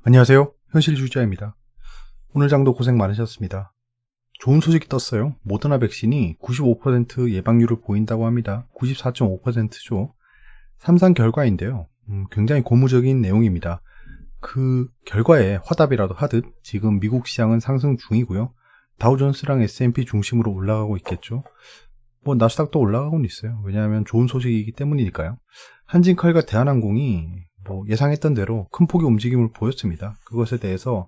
안녕하세요. 현실주의자입니다. 오늘 장도 고생 많으셨습니다. 좋은 소식이 떴어요. 모더나 백신이 95% 예방률을 보인다고 합니다. 94.5%죠. 3상 결과인데요. 굉장히 고무적인 내용입니다. 그 결과에 화답이라도 하듯 지금 미국 시장은 상승 중이고요. 다우존스랑 S&P 중심으로 올라가고 있겠죠. 나스닥도 올라가고는 있어요. 왜냐하면 좋은 소식이기 때문이니까요. 한진칼과 대한항공이 예상했던 대로 큰 폭의 움직임을 보였습니다. 그것에 대해서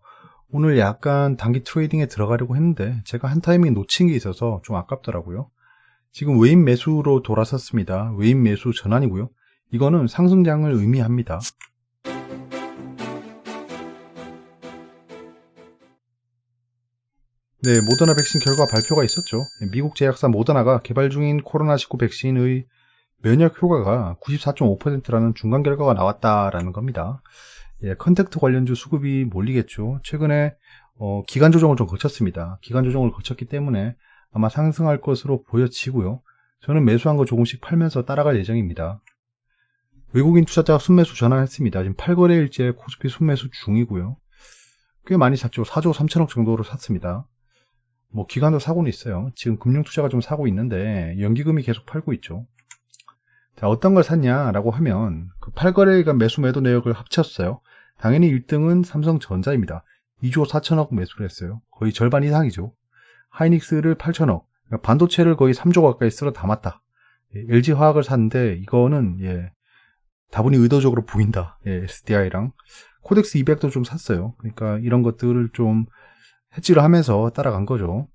오늘 약간 단기 트레이딩에 들어가려고 했는데 제가 한 타이밍 놓친 게 있어서 좀 아깝더라고요. 지금 외인 매수로 돌아섰습니다. 외인 매수 전환이고요. 이거는 상승장을 의미합니다. 네, 모더나 백신 결과 발표가 있었죠. 미국 제약사 모더나가 개발 중인 코로나19 백신의 면역 효과가 94.5%라는 중간 결과가 나왔다라는 겁니다. 컨택트 관련주 수급이 몰리겠죠. 최근에 기간 조정을 좀 거쳤습니다. 기간 조정을 거쳤기 때문에 아마 상승할 것으로 보여지고요. 저는 매수한 거 조금씩 팔면서 따라갈 예정입니다. 외국인 투자자가 순매수 전환했습니다. 지금 8거래일째 코스피 순매수 중이고요. 꽤 많이 샀죠. 4조 3천억 정도로 샀습니다. 기관도 사고는 있어요. 지금 금융투자가 좀 사고 있는데 연기금이 계속 팔고 있죠. 자, 어떤 걸 샀냐라고 하면 그 8거래일간 매수 매도 내역을 합쳤어요. 당연히 1등은 삼성전자입니다. 2조 4천억 매수를 했어요. 거의 절반 이상이죠. 하이닉스를 8천억, 그러니까 반도체를 거의 3조 가까이 쓸어 담았다. LG화학을 샀는데 이거는 다분히 의도적으로 보인다. SDI랑 코덱스 200도 좀 샀어요. 그러니까 이런 것들을 좀 해지를 하면서 따라간 거죠.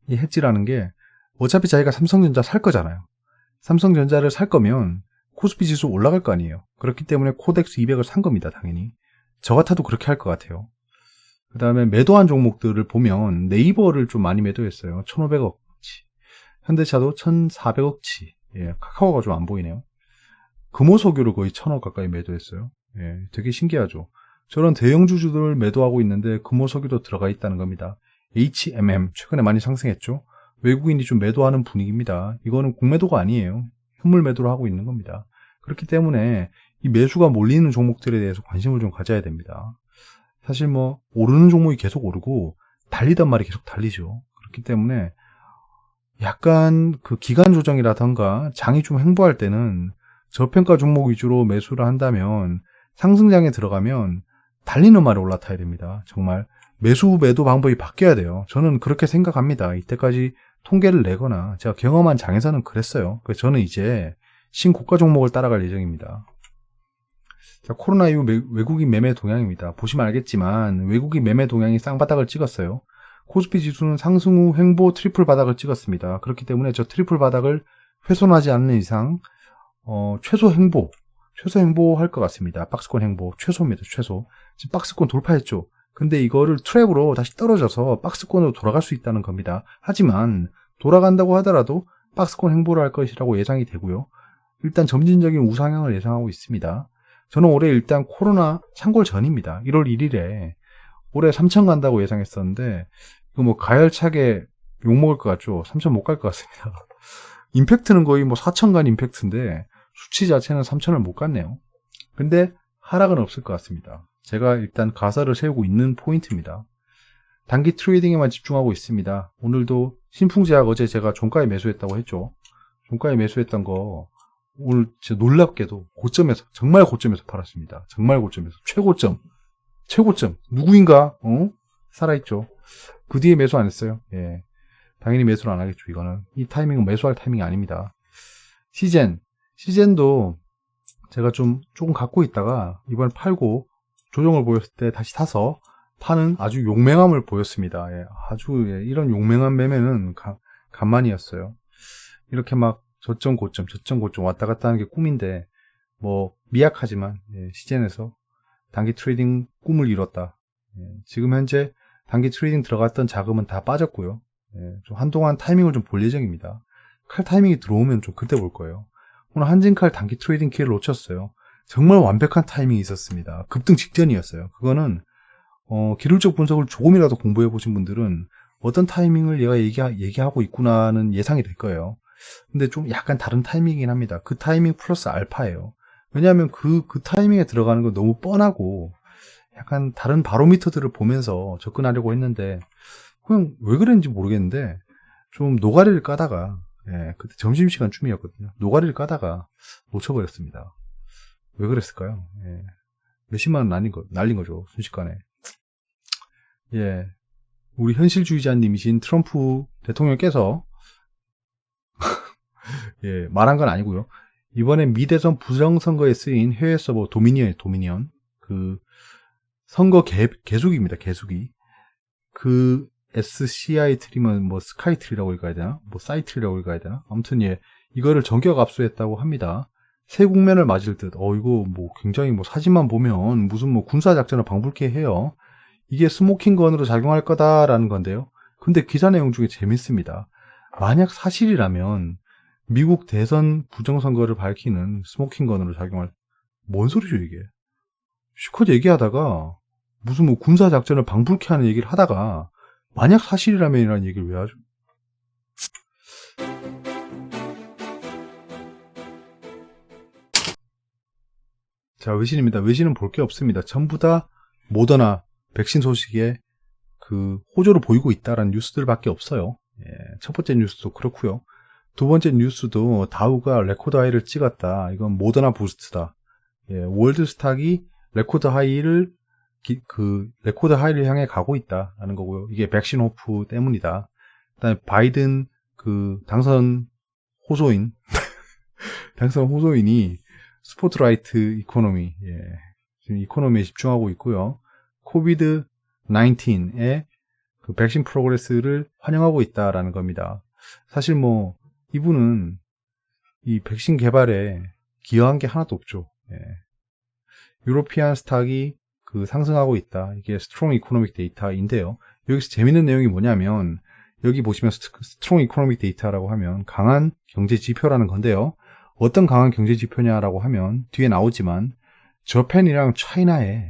이 해지라는 게 어차피 자기가 삼성전자 살 거잖아요. 삼성전자를 살 거면 코스피 지수 올라갈 거 아니에요. 그렇기 때문에 코덱스 200을 산 겁니다. 당연히. 저 같아도 그렇게 할 것 같아요. 그 다음에 매도한 종목들을 보면 네이버를 좀 많이 매도했어요. 1,500억치. 현대차도 1,400억치. 카카오가 좀 안 보이네요. 금호석유를 거의 1,000억 가까이 매도했어요. 되게 신기하죠. 저런 대형주주들을 매도하고 있는데 금호석유도 들어가 있다는 겁니다. HMM 최근에 많이 상승했죠. 외국인이 좀 매도하는 분위기입니다. 이거는 공매도가 아니에요. 현물 매도를 하고 있는 겁니다. 그렇기 때문에 이 매수가 몰리는 종목들에 대해서 관심을 좀 가져야 됩니다. 사실 오르는 종목이 계속 오르고 달리단 말이 계속 달리죠. 그렇기 때문에 약간 그 기간 조정이라던가 장이 좀 횡보할 때는 저평가 종목 위주로 매수를 한다면 상승장에 들어가면 달리는 말이 올라타야 됩니다. 정말 매수 매도 방법이 바뀌어야 돼요. 저는 그렇게 생각합니다. 이때까지 통계를 내거나 제가 경험한 장에서는 그랬어요. 그래서 저는 이제 신고가 종목을 따라갈 예정입니다. 자, 코로나 이후 외국인 매매 동향입니다. 보시면 알겠지만 외국인 매매 동향이 쌍바닥을 찍었어요. 코스피 지수는 상승 후 횡보 트리플 바닥을 찍었습니다. 그렇기 때문에 저 트리플 바닥을 훼손하지 않는 이상 최소 횡보할 것 같습니다. 박스권 횡보 최소입니다. 최소. 지금 박스권 돌파했죠. 근데 이거를 트랩으로 다시 떨어져서 박스권으로 돌아갈 수 있다는 겁니다. 하지만 돌아간다고 하더라도 박스권 횡보를 할 것이라고 예상이 되고요. 일단 점진적인 우상향을 예상하고 있습니다. 저는 올해 일단 코로나 창궐 전입니다. 1월 1일에 올해 3천 간다고 예상했었는데 이거 가열차게 욕먹을 것 같죠. 3천 못 갈 것 같습니다. 임팩트는 거의 4천 간 임팩트인데 수치 자체는 3천을 못 갔네요. 근데 하락은 없을 것 같습니다. 제가 일단 가설을 세우고 있는 포인트입니다. 단기 트레이딩에만 집중하고 있습니다. 오늘도 신풍제약 어제 제가 종가에 매수했다고 했죠. 종가에 매수했던 거 오늘 진짜 놀랍게도 고점에서 정말 고점에서 팔았습니다. 정말 고점에서 최고점 누구인가 살아있죠. 그 뒤에 매수 안 했어요. 당연히 매수를 안 하겠죠. 이거는 이 타이밍은 매수할 타이밍이 아닙니다. 시젠도 제가 조금 갖고 있다가 이번에 팔고 조정을 보였을 때 다시 사서 파는 아주 용맹함을 보였습니다. 이런 용맹한 매매는 간만이었어요. 이렇게 저점 고점 왔다 갔다 하는 게 꿈인데 미약하지만 시젠에서 단기 트레이딩 꿈을 이뤘다. 지금 현재 단기 트레이딩 들어갔던 자금은 다 빠졌고요. 좀 한동안 타이밍을 좀 볼 예정입니다. 칼 타이밍이 들어오면 좀 그때 볼 거예요. 오늘 한진칼 단기 트레이딩 기회를 놓쳤어요. 정말 완벽한 타이밍이 있었습니다. 급등 직전이었어요. 그거는 기술적 분석을 조금이라도 공부해 보신 분들은 어떤 타이밍을 얘가 얘기하고 있구나는 예상이 될 거예요. 근데 좀 약간 다른 타이밍이긴 합니다. 그 타이밍 플러스 알파예요. 왜냐하면 그 타이밍에 들어가는 건 너무 뻔하고 약간 다른 바로미터들을 보면서 접근하려고 했는데 그냥 왜 그랬는지 모르겠는데 좀 노가리를 까다가 그때 점심시간쯤이었거든요. 노가리를 까다가 놓쳐버렸습니다. 왜 그랬을까요? 몇십만 원 날린 거죠. 순식간에. 우리 현실주의자님이신 트럼프 대통령께서 말한 건 아니고요. 이번에 미대선 부정선거에 쓰인 해외 서버 도미니언 그 선거 개수기입니다. 개수기. 그 SCI 트리면 뭐 스카이트리라고 읽어야 되나? 뭐 사이트리라고 읽어야 되나? 아무튼 이거를 전격 압수했다고 합니다. 새 국면을 맞을 듯. 이거 뭐 굉장히 뭐 사진만 보면 무슨 뭐 군사 작전을 방불케 해요. 이게 스모킹 건으로 작용할 거다라는 건데요. 근데 기사 내용 중에 재밌습니다. 만약 사실이라면 미국 대선 부정선거를 밝히는 스모킹 건으로 작용할 뭔 소리죠 이게? 실컷 얘기하다가 무슨 뭐 군사 작전을 방불케 하는 얘기를 하다가 만약 사실이라면이라는 얘기를 왜 하죠? 자, 외신입니다. 외신은 볼 게 없습니다. 전부 다 모더나 백신 소식에 그 호조를 보이고 있다라는 뉴스들밖에 없어요. 첫 번째 뉴스도 그렇고요. 두 번째 뉴스도 다우가 레코드 하이를 찍었다. 이건 모더나 부스트다. 월드 스탁이 레코드 하이를 향해 가고 있다라는 거고요. 이게 백신 호프 때문이다. 그다음에 바이든 그 당선 호소인이 스포트라이트 이코노미, 지금 이코노미에 집중하고 있고요. 코비드 19의 그 백신 프로그레스를 환영하고 있다라는 겁니다. 사실 뭐 이분은 이 백신 개발에 기여한 게 하나도 없죠. 유로피안 스탁이 그 상승하고 있다. 이게 스트롱 이코노믹 데이터인데요. 여기서 재밌는 내용이 뭐냐면 여기 보시면 스트롱 이코노믹 데이터라고 하면 강한 경제 지표라는 건데요. 어떤 강한 경제 지표냐라고 하면 뒤에 나오지만 저펜이랑 차이나의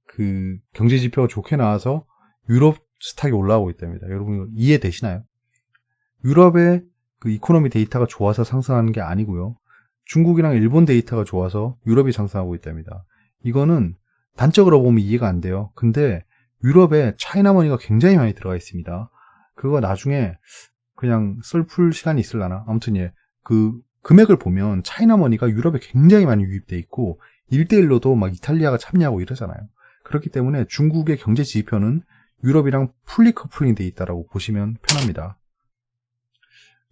그 경제 지표가 좋게 나와서 유럽 스탁이 올라오고 있답니다. 여러분 이해되시나요? 유럽의 그 이코노미 데이터가 좋아서 상승하는 게 아니고요. 중국이랑 일본 데이터가 좋아서 유럽이 상승하고 있답니다. 이거는 단적으로 보면 이해가 안 돼요. 근데 유럽에 차이나머니가 굉장히 많이 들어가 있습니다. 그거 나중에 그냥 썰풀 시간이 있을라나? 아무튼 그 금액을 보면 차이나머니가 유럽에 굉장히 많이 유입돼 있고 1대1로도 막 이탈리아가 참여하고 이러잖아요. 그렇기 때문에 중국의 경제 지표는 유럽이랑 풀리 커플링 돼 있다라고 보시면 편합니다.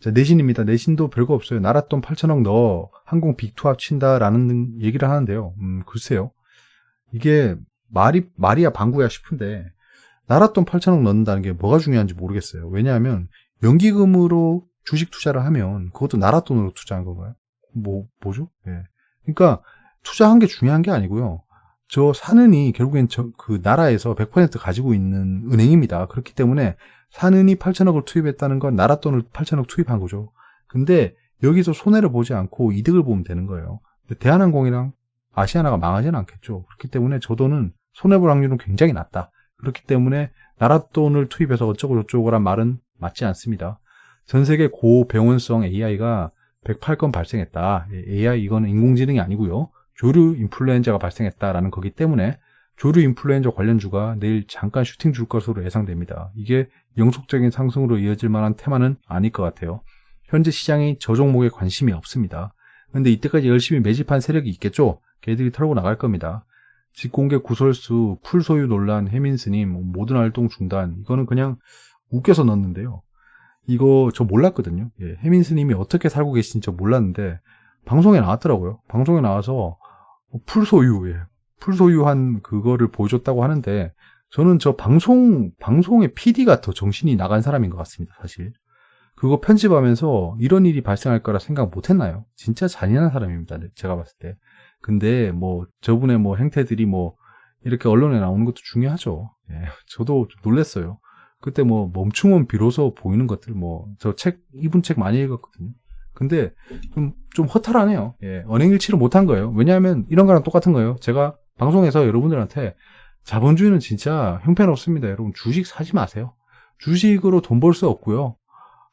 자, 내신입니다. 내신도 별거 없어요. 나라 돈 8천억 넣어 항공 빅투합 친다라는 얘기를 하는데요. 글쎄요. 이게 말이야 방구야 싶은데 나라 돈 8천억 넣는다는 게 뭐가 중요한지 모르겠어요. 왜냐하면 연기금으로 주식 투자를 하면 그것도 나라 돈으로 투자한 건가요? 뭐죠? 그러니까 투자한 게 중요한 게 아니고요. 저 사는이 결국엔 그 나라에서 100% 가지고 있는 은행입니다. 그렇기 때문에 사는이 8천억을 투입했다는 건 나라 돈을 8천억 투입한 거죠. 근데 여기서 손해를 보지 않고 이득을 보면 되는 거예요. 근데 대한항공이랑 아시아나가 망하지는 않겠죠. 그렇기 때문에 저 돈은 손해볼 확률은 굉장히 낮다. 그렇기 때문에 나라 돈을 투입해서 어쩌고 저쩌고란 말은 맞지 않습니다. 전 세계 고병원성 AI가 108건 발생했다. AI 이거는 인공지능이 아니고요. 조류 인플루엔자가 발생했다라는 거기 때문에 조류 인플루엔자 관련주가 내일 잠깐 슈팅 줄 것으로 예상됩니다. 이게 영속적인 상승으로 이어질 만한 테마는 아닐 것 같아요. 현재 시장이 저 종목에 관심이 없습니다. 근데 이때까지 열심히 매집한 세력이 있겠죠? 걔들이 털고 나갈 겁니다. 직공개 구설수, 풀소유 논란, 해민스님, 모든 활동 중단. 이거는 그냥 웃겨서 넣었는데요. 이거 저 몰랐거든요. 해민스님이 어떻게 살고 계신지 저 몰랐는데 방송에 나왔더라고요. 방송에 나와서 풀소유한 그거를 보여줬다고 하는데 저는 저 방송의 PD가 더 정신이 나간 사람인 것 같습니다. 사실 그거 편집하면서 이런 일이 발생할 거라 생각 못 했나요? 진짜 잔인한 사람입니다. 제가 봤을 때. 근데 뭐 저분의 뭐 행태들이 뭐 이렇게 언론에 나오는 것도 중요하죠. 저도 놀랐어요. 그때 뭐 멈춤은 비로소 보이는 것들 저 이분 책 많이 읽었거든요. 근데 좀 허탈하네요. 언행일치를 못한 거예요. 왜냐하면 이런 거랑 똑같은 거예요. 제가 방송에서 여러분들한테 자본주의는 진짜 형편없습니다. 여러분 주식 사지 마세요. 주식으로 돈 벌 수 없고요.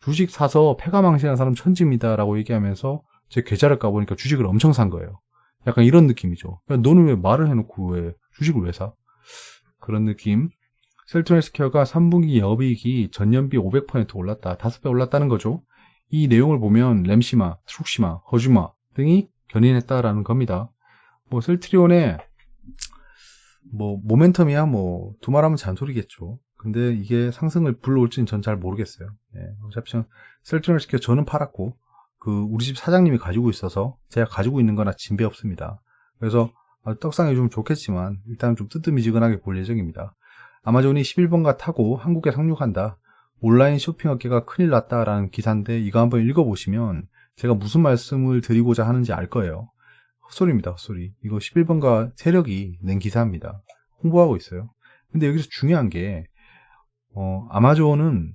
주식 사서 패가망신한 사람 천지입니다라고 얘기하면서 제 계좌를 까보니까 주식을 엄청 산 거예요. 약간 이런 느낌이죠. 야, 너는 왜 말을 해놓고 왜 주식을 왜 사? 그런 느낌. 셀트리온 헬스케어가 3분기 영업이익이 전년비 500% 올랐다. 5배 올랐다는 거죠. 이 내용을 보면 램시마, 트룩시마, 허주마 등이 견인했다라는 겁니다. 뭐 셀트리온의 뭐 모멘텀이야 두말하면 잔소리겠죠. 근데 이게 상승을 불러올지는 전 잘 모르겠어요. 어차피 셀트리온 헬스케어 저는 팔았고 우리 집 사장님이 가지고 있어서 제가 가지고 있는 거나 진배 없습니다. 그래서 떡상이 좀 좋겠지만 일단 좀 뜨뜻미지근하게 볼 예정입니다. 아마존이 11번가 타고 한국에 상륙한다. 온라인 쇼핑업계가 큰일 났다라는 기사인데 이거 한번 읽어보시면 제가 무슨 말씀을 드리고자 하는지 알 거예요. 헛소리입니다, 헛소리. 이거 11번가 세력이 낸 기사입니다. 홍보하고 있어요. 근데 여기서 중요한 게 아마존은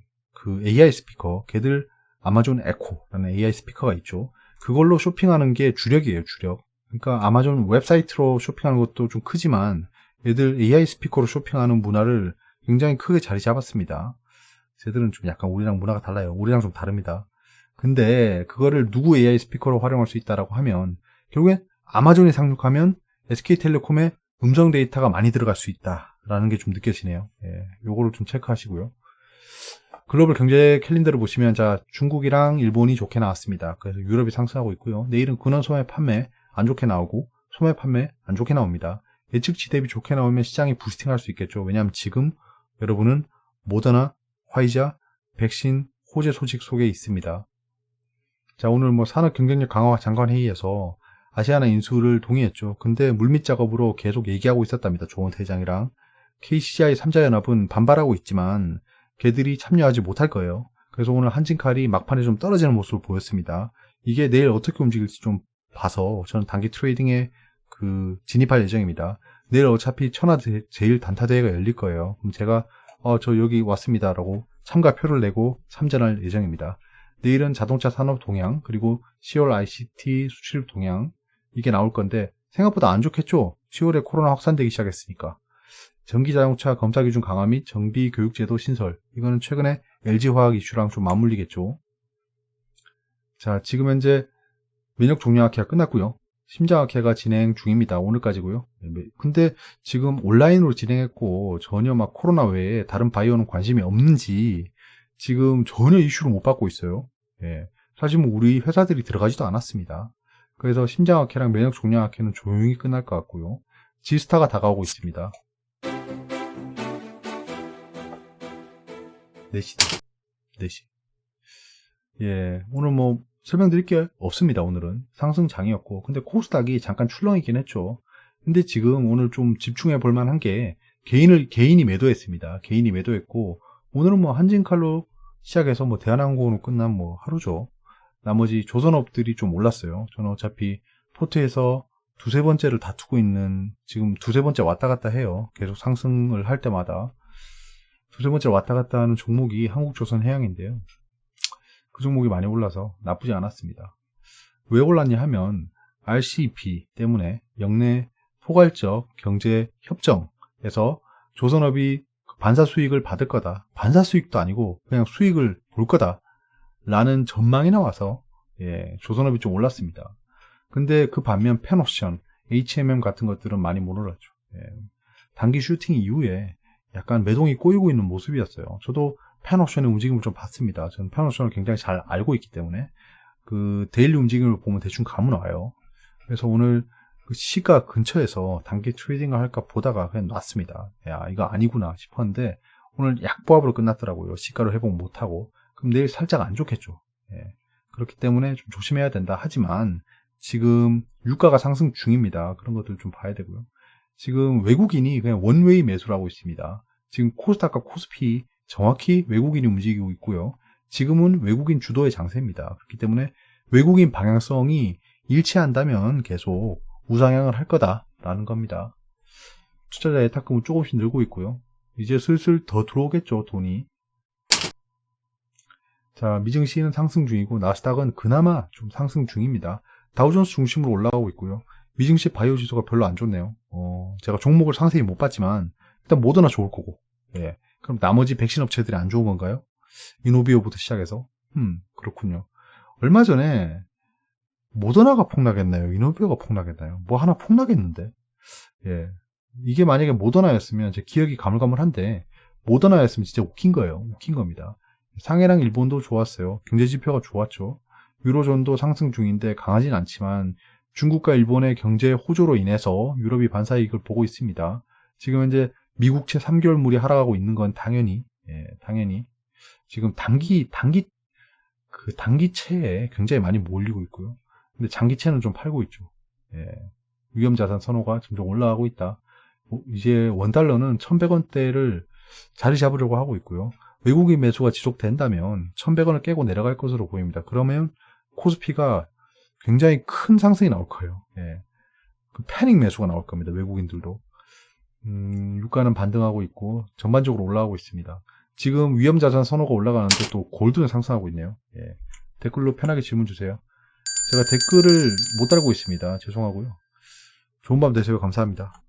AI 스피커, 걔들 아마존 에코라는 AI 스피커가 있죠. 그걸로 쇼핑하는 게 주력이에요, 주력. 그러니까 아마존 웹사이트로 쇼핑하는 것도 좀 크지만 얘들 AI 스피커로 쇼핑하는 문화를 굉장히 크게 자리 잡았습니다. 쟤들은 좀 약간 우리랑 문화가 달라요. 우리랑 좀 다릅니다. 근데 그거를 누구 AI 스피커로 활용할 수 있다라고 하면 결국엔 아마존이 상륙하면 SK텔레콤에 음성 데이터가 많이 들어갈 수 있다라는 게 좀 느껴지네요. 요거를 좀 체크하시고요. 글로벌 경제 캘린더를 보시면 중국이랑 일본이 좋게 나왔습니다. 그래서 유럽이 상승하고 있고요. 내일은 근원 소매 판매 안 좋게 나오고 소매 판매 안 좋게 나옵니다. 예측치 대비 좋게 나오면 시장이 부스팅할 수 있겠죠. 왜냐하면 지금 여러분은 모더나, 화이자, 백신 호재 소식 속에 있습니다. 오늘 산업 경쟁력 강화 장관 회의에서 아시아나 인수를 동의했죠. 근데 물밑 작업으로 계속 얘기하고 있었답니다. 조원 회장이랑. KCI 3자연합은 반발하고 있지만 걔들이 참여하지 못할 거예요. 그래서 오늘 한진칼이 막판에 좀 떨어지는 모습을 보였습니다. 이게 내일 어떻게 움직일지 좀 봐서 저는 단기 트레이딩에 진입할 예정입니다. 내일 어차피 천하 제일 단타 대회가 열릴 거예요. 그럼 제가 저 여기 왔습니다 라고 참가표를 내고 참전할 예정입니다. 내일은 자동차 산업 동향 그리고 10월 ICT 수출 동향 이게 나올 건데 생각보다 안 좋겠죠. 10월에 코로나 확산되기 시작했으니까. 전기자동차 검사기준 강화 및 정비교육제도 신설 이거는 최근에 LG화학 이슈랑 좀 맞물리겠죠. 지금 현재 면역종료학회가 끝났고요. 심장학회가 진행 중입니다. 오늘까지고요. 근데 지금 온라인으로 진행했고 전혀 코로나 외에 다른 바이오는 관심이 없는지 지금 전혀 이슈를 못 받고 있어요. 사실 우리 회사들이 들어가지도 않았습니다. 그래서 심장학회랑 면역종료학회는 조용히 끝날 것 같고요. 지스타가 다가오고 있습니다. 4시다. 4시. 오늘 설명드릴 게 없습니다. 오늘은 상승장이었고 근데 코스닥이 잠깐 출렁이긴 했죠. 근데 지금 오늘 좀 집중해 볼 만한 게 개인이 매도했습니다. 개인이 매도했고 오늘은 한진칼로 시작해서 대한항공으로 끝난 하루죠. 나머지 조선업들이 좀 올랐어요. 저는 어차피 포트에서 두세 번째를 다투고 있는 지금 두세 번째 왔다 갔다 해요. 계속 상승을 할 때마다 두세 번째 왔다 갔다 하는 종목이 한국조선해양인데요. 그 종목이 많이 올라서 나쁘지 않았습니다. 왜 올랐냐 하면 RCEP 때문에 역내 포괄적 경제 협정에서 조선업이 반사 수익을 받을 거다. 반사 수익도 아니고 그냥 수익을 볼 거다. 라는 전망이 나와서 조선업이 좀 올랐습니다. 근데 그 반면 펜옵션, HMM 같은 것들은 많이 못 올랐죠. 단기 슈팅 이후에 약간 매동이 꼬이고 있는 모습이었어요. 저도 펜옵션의 움직임을 좀 봤습니다. 저는 펜옵션을 굉장히 잘 알고 있기 때문에 데일리 움직임을 보면 대충 감은 와요. 그래서 오늘 시가 근처에서 단기 트레이딩을 할까 보다가 그냥 놨습니다. 이거 아니구나 싶었는데 오늘 약보합으로 끝났더라고요. 시가로 회복 못하고. 그럼 내일 살짝 안 좋겠죠. 그렇기 때문에 좀 조심해야 된다. 하지만 지금 유가가 상승 중입니다. 그런 것들 좀 봐야 되고요. 지금 외국인이 그냥 원웨이 매수를 하고 있습니다. 지금 코스닥과 코스피 정확히 외국인이 움직이고 있고요. 지금은 외국인 주도의 장세입니다. 그렇기 때문에 외국인 방향성이 일치한다면 계속 우상향을 할 거다라는 겁니다. 투자자 예탁금은 조금씩 늘고 있고요. 이제 슬슬 더 들어오겠죠, 돈이. 미증시는 상승 중이고 나스닥은 그나마 좀 상승 중입니다. 다우존스 중심으로 올라가고 있고요. 미증시 바이오 지수가 별로 안 좋네요. 제가 종목을 상세히 못 봤지만 일단 모더나 좋을 거고. 그럼 나머지 백신 업체들이 안 좋은 건가요? 이노비오부터 시작해서 그렇군요. 얼마 전에 모더나가 폭락했나요? 이노비오가 폭락했나요? 하나 폭락했는데 이게 만약에 모더나였으면 제 기억이 가물가물한데 모더나였으면 진짜 웃긴 거예요. 웃긴 겁니다. 상해랑 일본도 좋았어요. 경제지표가 좋았죠. 유로존도 상승 중인데 강하진 않지만 중국과 일본의 경제 호조로 인해서 유럽이 반사이익을 보고 있습니다. 지금 현재 미국채 3개월물이 하락하고 있는 건 당연히 지금 단기채에 굉장히 많이 몰리고 있고요. 근데 장기채는 좀 팔고 있죠. 예, 위험자산 선호가 점점 올라가고 있다. 이제 원달러는 1100원대를 자리 잡으려고 하고 있고요. 외국인 매수가 지속된다면 1100원을 깨고 내려갈 것으로 보입니다. 그러면 코스피가 굉장히 큰 상승이 나올 거예요. 예. 그 패닉 매수가 나올 겁니다. 외국인들도. 유가는 반등하고 있고 전반적으로 올라가고 있습니다. 지금 위험자산 선호가 올라가는데 또 골드는 상승하고 있네요. 예. 댓글로 편하게 질문 주세요. 제가 댓글을 못 달고 있습니다. 죄송하고요. 좋은 밤 되세요. 감사합니다.